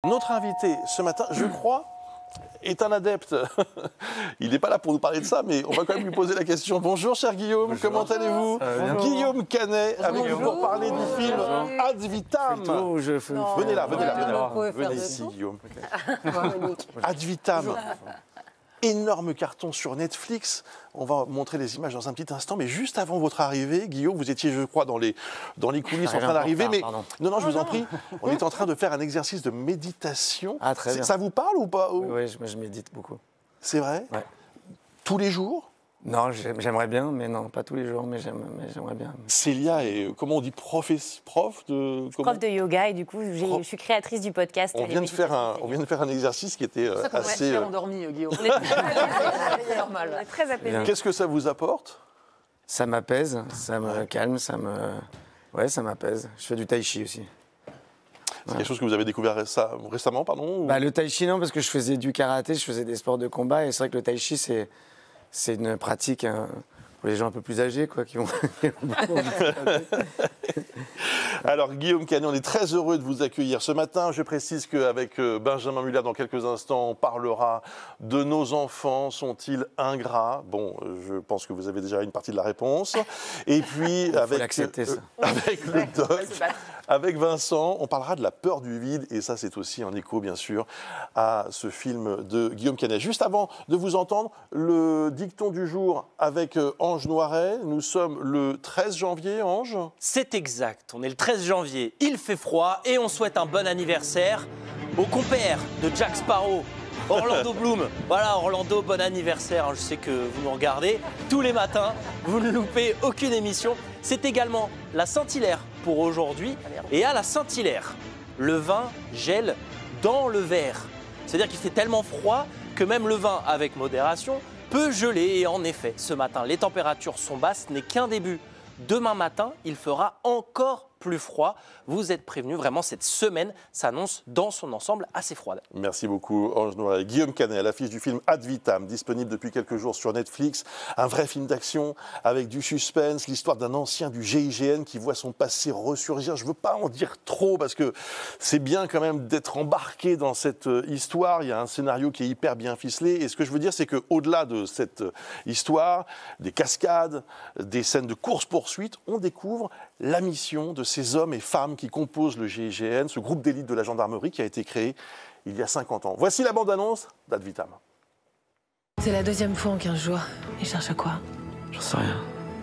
Notre invité ce matin, je crois, est un adepte. Il n'est pas là pour nous parler de ça, mais on va quand même lui poser la question. Bonjour, cher Guillaume, comment allez-vous? Guillaume Canet, avec nous pour parler du film Ad Vitam. Venez là, venez là. Venez ici, Guillaume. Ad Vitam. Énorme carton sur Netflix. On va montrer les images dans un petit instant. Mais juste avant votre arrivée, Guillaume, vous étiez, je crois, dans les coulisses en train d'arriver. Mais non, je vous en prie. On est en train de faire un exercice de méditation. Ah, très bien. Ça vous parle ou pas? Oui, je médite beaucoup. C'est vrai? Ouais. Tous les jours? Non, j'aimerais bien, mais non, pas tous les jours, mais j'aimerais bien. Célia est, comment on dit, prof de... Prof de yoga, et du coup, je suis créatrice du podcast. On vient de faire un exercice qui était assez... On endormi, Guillaume. C'est normal. On est très apaisé. Qu'est-ce que ça vous apporte? Ça m'apaise, ça me calme, Ouais, ça m'apaise. Je fais du tai chi aussi. C'est quelque chose que vous avez découvert récemment, pardon? Bah, le tai chi, non, parce que je faisais du karaté, je faisais des sports de combat, et c'est vrai que le tai chi, c'est une pratique pour les gens un peu plus âgés, quoi, qui vont... Alors, Guillaume Canet, on est très heureux de vous accueillir ce matin. Je précise qu'avec Benjamin Muller, dans quelques instants, on parlera de nos enfants. Sont-ils ingrats? Bon, je pense que vous avez déjà une partie de la réponse. Et puis, avec le doc, avec Vincent, on parlera de la peur du vide. Et ça, c'est aussi un écho, bien sûr, à ce film de Guillaume Canet. Juste avant de vous entendre, le dicton du jour avec Ange Noiret. Nous sommes le 13 janvier, Ange? C'est exact, on est le 13 janvier, il fait froid et on souhaite un bon anniversaire au compère de Jack Sparrow, Orlando Bloom. Voilà, Orlando, bon anniversaire, je sais que vous nous regardez tous les matins, vous ne loupez aucune émission. C'est également la Saint-Hilaire pour aujourd'hui, et à la Saint-Hilaire, le vin gèle dans le verre. C'est-à-dire qu'il fait tellement froid que même le vin, avec modération, peut geler. Et en effet, ce matin, les températures sont basses, ce n'est qu'un début. Demain matin, il fera encore plus froid. Vous êtes prévenus, vraiment, cette semaine s'annonce dans son ensemble assez froide. Merci beaucoup, Ange Noiret. Guillaume Canet, à l'affiche du film Ad Vitam, disponible depuis quelques jours sur Netflix. Un vrai film d'action avec du suspense, l'histoire d'un ancien du GIGN qui voit son passé ressurgir. Je ne veux pas en dire trop parce que c'est bien quand même d'être embarqué dans cette histoire. Il y a un scénario qui est hyper bien ficelé. Et ce que je veux dire, c'est qu'au-delà de cette histoire, des cascades, des scènes de course-poursuite, on découvre la mission de ces hommes et femmes qui composent le GIGN, ce groupe d'élite de la gendarmerie qui a été créé il y a 50 ans. Voici la bande-annonce d'Ad Vitam. C'est la deuxième fois en 15 jours. Il cherche quoi? J'en sais rien.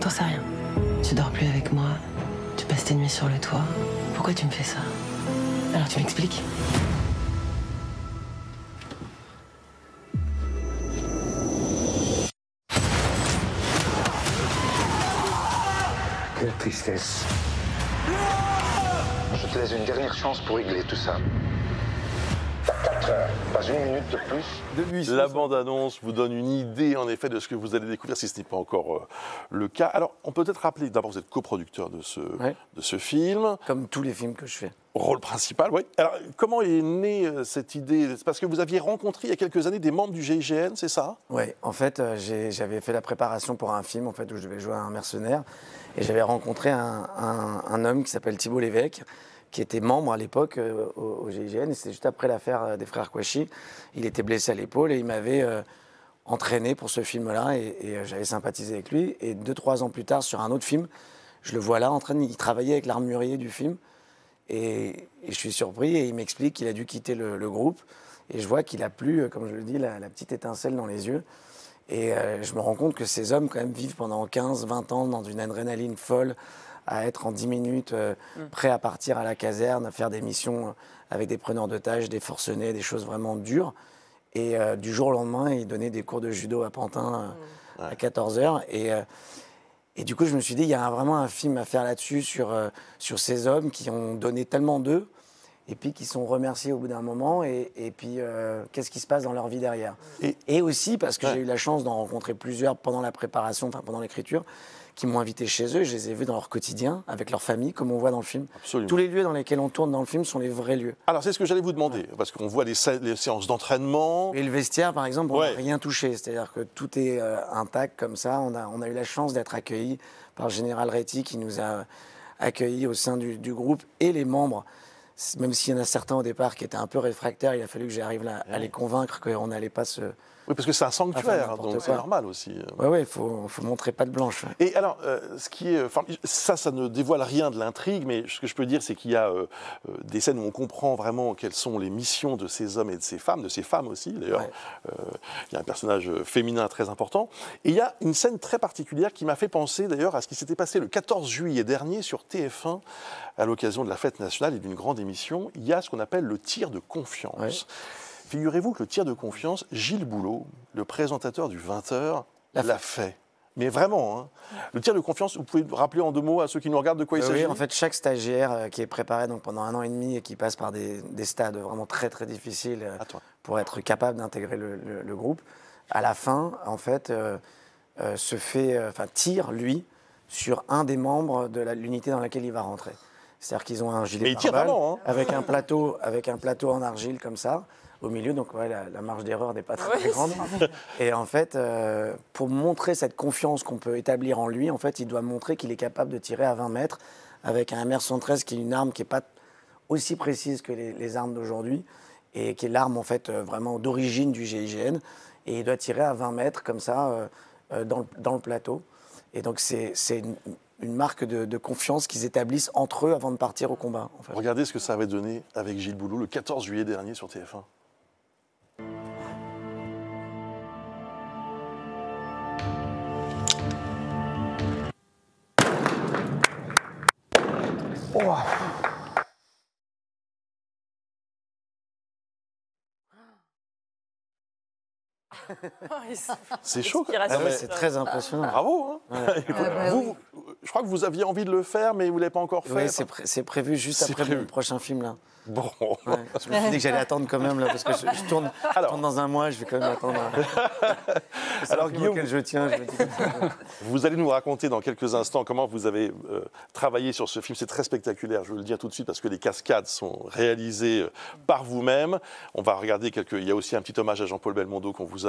T'en sais rien. Tu dors plus avec moi. Tu passes tes nuits sur le toit. Pourquoi tu me fais ça? Alors tu m'expliques? Quelle tristesse. Je te laisse une dernière chance pour régler tout ça. T'as 4 heures, pas une minute de plus. La bande-annonce vous donne une idée, en effet, de ce que vous allez découvrir, si ce n'est pas encore le cas. Alors, on peut peut-être rappeler, d'abord, vous êtes coproducteur de ce film. Comme tous les films que je fais. Rôle principal, oui. Alors, comment est née cette idée? C'est parce que vous aviez rencontré, il y a quelques années, des membres du GIGN, c'est ça? Oui, en fait, j'avais fait la préparation pour un film en fait, où je devais jouer un mercenaire. Et j'avais rencontré un homme qui s'appelle Thibault Lévesque, qui était membre à l'époque au GIGN. Et c'était juste après l'affaire des frères Kouachi. Il était blessé à l'épaule et il m'avait entraîné pour ce film-là. Et j'avais sympathisé avec lui. Et 2-3 ans plus tard, sur un autre film, je le vois là, il travaillait avec l'armurier du film. Et je suis surpris et il m'explique qu'il a dû quitter le groupe. Et je vois qu'il a plus, comme je le dis, la petite étincelle dans les yeux. Et je me rends compte que ces hommes, quand même, vivent pendant 15-20 ans dans une adrénaline folle, à être en 10 minutes prêts à partir à la caserne, à faire des missions avec des preneurs d'otages, des forcenés, des choses vraiment dures. Et du jour au lendemain, ils donnaient des cours de judo à Pantin à 14h. Et du coup, je me suis dit, il y a vraiment un film à faire là-dessus, sur ces hommes qui ont donné tellement d'eux, et puis qui sont remerciés au bout d'un moment, et puis qu'est-ce qui se passe dans leur vie derrière. Et aussi, parce que j'ai eu la chance d'en rencontrer plusieurs pendant la préparation, enfin pendant l'écriture, qui m'ont invité chez eux, je les ai vus dans leur quotidien, avec leur famille, comme on voit dans le film. Absolument. Tous les lieux dans lesquels on tourne dans le film sont les vrais lieux. Alors, c'est ce que j'allais vous demander, parce qu'on voit les séances d'entraînement. Et le vestiaire, par exemple, on n'a rien touché. C'est-à-dire que tout est intact comme ça. On a eu la chance d'être accueillis par le général Réti, qui nous a accueillis au sein du groupe, et les membres même s'il y en a certains au départ qui étaient un peu réfractaires, il a fallu que j'arrive à les convaincre qu'on n'allait pas se... Oui, parce que c'est un sanctuaire, n'importe donc c'est quoi. normal aussi. Oui, il faut montrer patte blanche. Et alors, ce qui est, enfin, ça ne dévoile rien de l'intrigue, mais ce que je peux dire, c'est qu'il y a des scènes où on comprend vraiment quelles sont les missions de ces hommes et de ces femmes aussi, d'ailleurs. Ouais. Il y a un personnage féminin très important. Et il y a une scène très particulière qui m'a fait penser, d'ailleurs, à ce qui s'était passé le 14 juillet dernier sur TF1, à l'occasion de la fête nationale et d'une grande émission. Il y a ce qu'on appelle le tir de confiance. Ouais. Figurez-vous que le tir de confiance, Gilles Boulot, le présentateur du 20h, l'a fait. Mais vraiment, hein. Le tir de confiance, vous pouvez rappeler en 2 mots à ceux qui nous regardent de quoi il s'agit? Oui, en fait, chaque stagiaire qui est préparé donc, pendant 1 an et demi et qui passe par des stades vraiment très très difficiles pour être capable d'intégrer le groupe, à la fin, en fait, tire, lui, sur un des membres de l'unité dans laquelle il va rentrer. C'est-à-dire qu'ils ont un gilet pare-balles avec un plateau en argile comme ça, au milieu, donc ouais, la marge d'erreur n'est pas très grande. Et en fait, pour montrer cette confiance qu'on peut établir en lui, en fait, il doit montrer qu'il est capable de tirer à 20 mètres avec un MR113 qui est une arme qui n'est pas aussi précise que les armes d'aujourd'hui et qui est l'arme en fait vraiment d'origine du GIGN. Et il doit tirer à 20 mètres comme ça dans le plateau. Et donc c'est une marque de confiance qu'ils établissent entre eux avant de partir au combat. En fait. Regardez ce que ça avait donné avec Gilles Boulot le 14 juillet dernier sur TF1. Oh. C'est chaud. C'est très impressionnant. Bravo. Hein. Je crois que vous aviez envie de le faire, mais vous ne l'avez pas encore fait. Oui, c'est prévu juste après le prochain film. Là. Bon. Ouais. Je me suis dit que j'allais attendre quand même, là, parce que je tourne dans 1 mois, je vais quand même attendre. Alors, Guillaume, je tiens, je me dis vous allez nous raconter dans quelques instants comment vous avez travaillé sur ce film. C'est très spectaculaire, je veux le dire tout de suite, parce que les cascades sont réalisées par vous-même. On va regarder il y a aussi un petit hommage à Jean-Paul Belmondo qu'on vous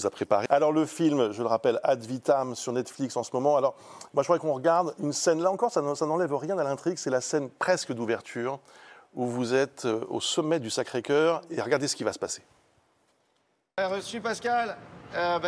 a préparé. Alors, le film, je le rappelle, Ad Vitam sur Netflix en ce moment. Alors, moi, je voudrais qu'on regarde une scène. Là encore, ça n'enlève rien à l'intrigue. C'est la scène presque d'ouverture, où vous êtes au sommet du Sacré-Cœur, et regardez ce qui va se passer. Reçu Pascal,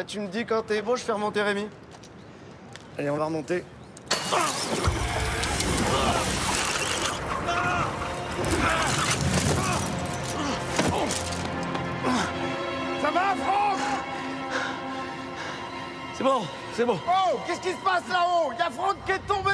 tu me dis quand t'es bon, je fais remonter Rémi. Allez, on va remonter. Ça va, Franck? C'est bon, c'est bon. Oh, qu'est-ce qui se passe là-haut? Il y a Franck qui est tombé.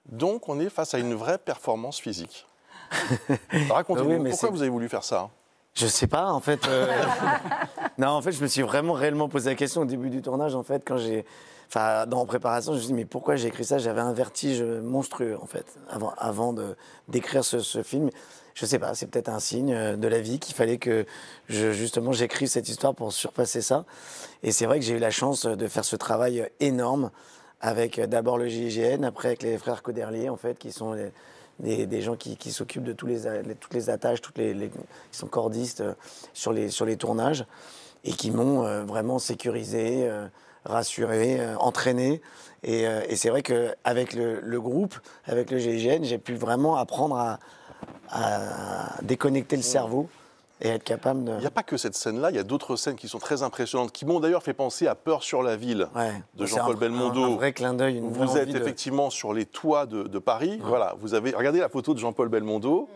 Donc, on est face à une vraie performance physique. Racontez-nous, pourquoi vous avez voulu faire ça? Je sais pas, en fait. Non, en fait, je me suis réellement posé la question au début du tournage, en fait, en préparation, je me suis dit, mais pourquoi j'ai écrit ça? J'avais un vertige monstrueux, en fait, avant d'écrire ce film. Je sais pas, c'est peut-être un signe de la vie qu'il fallait que j'écrive cette histoire pour surpasser ça. Et c'est vrai que j'ai eu la chance de faire ce travail énorme avec d'abord le GIGN, après avec les frères Coderlier, en fait, qui sont des gens qui s'occupent de toutes les attaches, qui sont cordistes sur les tournages, et qui m'ont vraiment sécurisé, rassuré, entraîné. Et c'est vrai qu'avec le groupe, avec le GIGN, j'ai pu vraiment apprendre à déconnecter le cerveau et être capable de... Il n'y a pas que cette scène-là, il y a d'autres scènes qui sont très impressionnantes, qui m'ont d'ailleurs fait penser à Peur sur la ville de Jean-Paul Belmondo. Un vrai clin d'œil, une vraie Vous êtes envie effectivement sur les toits de Paris. Voilà, regardez la photo de Jean-Paul Belmondo.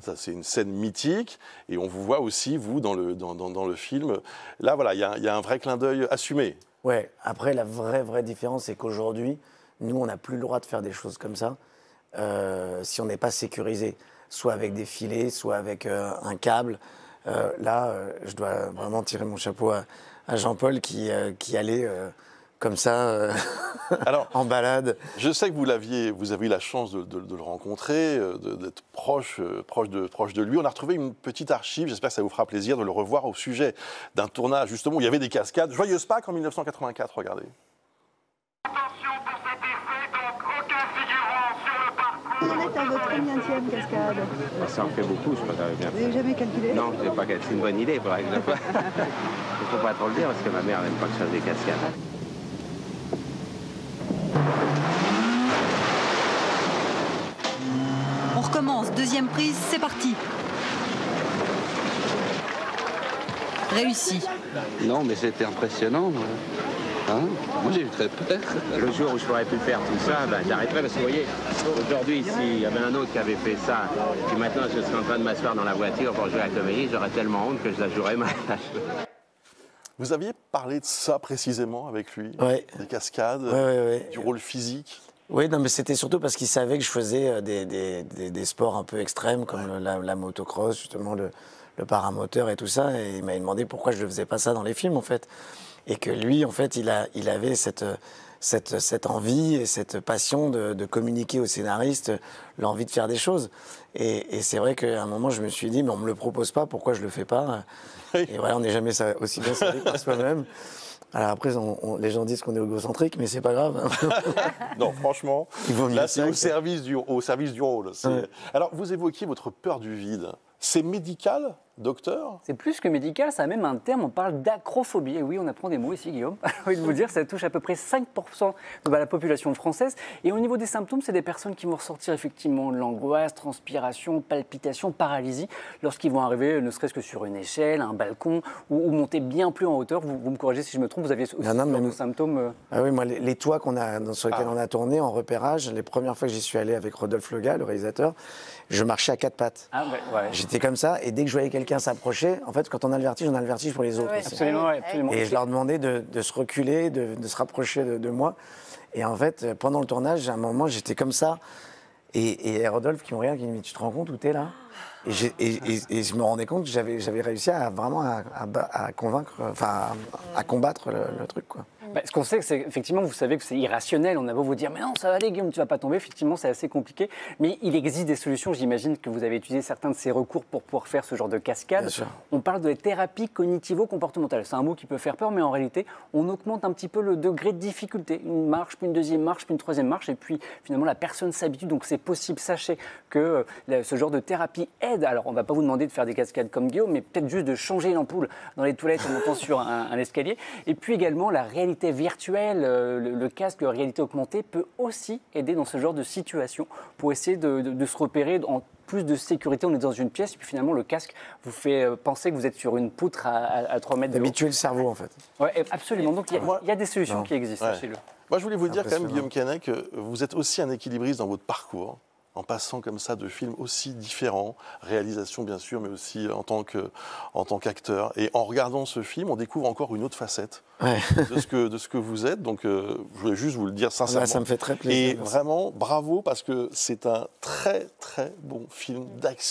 Ça, c'est une scène mythique. Et on vous voit aussi, vous, dans le film. Là, voilà, il y a un vrai clin d'œil assumé. Ouais, après, la vraie différence, c'est qu'aujourd'hui, nous, on n'a plus le droit de faire des choses comme ça si on n'est pas sécurisé. Soit avec des filets, soit avec un câble. Je dois vraiment tirer mon chapeau à Jean-Paul qui allait comme ça alors, en balade. Je sais que vous avez eu la chance de le rencontrer, d'être proche de lui. On a retrouvé une petite archive, j'espère que ça vous fera plaisir de le revoir au sujet d'un tournage justement où il y avait des cascades. Joyeuse Pâques en 1984, regardez. Attention pour cet effet, donc aucun figurant sur le parcours. combienième cascade? Ça en fait beaucoup, je crois que ça va bien. Vous n'avez jamais calculé? Non, je n'ai pas calculé. C'est une bonne idée, par exemple. Il ne faut pas trop le dire parce que ma mère n'aime pas que je fasse des cascades. On recommence, deuxième prise, c'est parti. Réussi. Non, mais c'était impressionnant. Moi. Hein, moi, j'ai eu très peur. Le jour où je n'aurais pu faire tout ça, ben, j'arrêterais parce que vous voyez, aujourd'hui, s'il y avait un autre qui avait fait ça, puis maintenant je serais en train de m'asseoir dans la voiture pour jouer à la comédie, j'aurais tellement honte que je la jouerais mal. Vous aviez parlé de ça précisément avec lui, Ouais. des cascades, Ouais. du rôle physique. Oui, non, mais c'était surtout parce qu'il savait que je faisais des sports un peu extrêmes, comme la motocross, justement, le paramoteur et tout ça. Et il m'a demandé pourquoi je ne faisais pas ça dans les films, en fait. Et que lui, en fait, il avait cette envie et cette passion de communiquer aux scénaristes l'envie de faire des choses. Et c'est vrai qu'à un moment, je me suis dit, mais on ne me le propose pas, pourquoi je ne le fais pas? Et voilà, on n'est jamais aussi bien servi par soi-même. Alors après, les gens disent qu'on est égocentrique, mais c'est pas grave. Non, franchement, Il vaut mieux là, c'est ça, au service du rôle. Ouais. Alors, vous évoquiez votre peur du vide. C'est médical, docteur? C'est plus que médical, ça a même un terme, on parle d'acrophobie. Et oui, on apprend des mots ici, Guillaume. J'ai envie de vous dire, ça touche à peu près 5% de la population française. Et au niveau des symptômes, c'est des personnes qui vont ressortir effectivement de l'angoisse, transpiration, palpitation, paralysie, lorsqu'ils vont arriver, ne serait-ce que sur une échelle, un balcon, ou monter bien plus en hauteur. Vous me corrigez si je me trompe, vous aviez aussi des symptômes Ah oui, moi, les toits sur lesquels on a tourné en repérage, les premières fois que j'y suis allé avec Rodolphe Lega, le réalisateur, je marchais à quatre pattes. Ah, ouais. J'étais comme ça, et dès que je voyais quelqu'un s'approcher, en fait, quand on a le vertige pour les autres. Ouais, aussi. absolument, ouais, absolument. Et je leur demandais de se reculer, de se rapprocher de moi. Et en fait, pendant le tournage, à un moment, j'étais comme ça. Et Rodolphe qui me regarde, qui me dit, tu te rends compte où t'es là? Et je me rendais compte que j'avais réussi à vraiment à convaincre, enfin à combattre le truc, quoi. Ce qu'on sait, c'est effectivement, vous savez que c'est irrationnel. On a beau vous dire, mais non, ça va aller, Guillaume, tu vas pas tomber. Effectivement, c'est assez compliqué. Mais il existe des solutions. J'imagine que vous avez utilisé certains de ces recours pour pouvoir faire ce genre de cascade. Bien sûr. On parle de thérapie cognitivo-comportementale. C'est un mot qui peut faire peur, mais en réalité, on augmente un petit peu le degré de difficulté. Une marche, puis une deuxième marche, puis une troisième marche. Et puis, finalement, la personne s'habitue. Donc, c'est possible. Sachez que ce genre de thérapie aide. Alors, on ne va pas vous demander de faire des cascades comme Guillaume, mais peut-être juste de changer l'ampoule dans les toilettes en montant sur un escalier. Et puis également, la réalité virtuelle, le casque de réalité augmentée peut aussi aider dans ce genre de situation pour essayer de se repérer en plus de sécurité. On est dans une pièce, puis finalement, le casque vous fait penser que vous êtes sur une poutre à 3 mètres de haut. D'habituer le cerveau, en fait. Oui, absolument. Donc, il y a des solutions qui existent, sachez-le. Moi, je voulais vous dire quand même, Guillaume Canet, que vous êtes aussi un équilibriste dans votre parcours, en passant comme ça de films aussi différents, réalisation bien sûr, mais aussi en tant qu'acteur. Et en regardant ce film, on découvre encore une autre facette de ce que vous êtes. Donc, je voulais juste vous le dire sincèrement. Là, ça me fait très plaisir. Et vraiment, bravo, parce que c'est un très, très bon film d'action.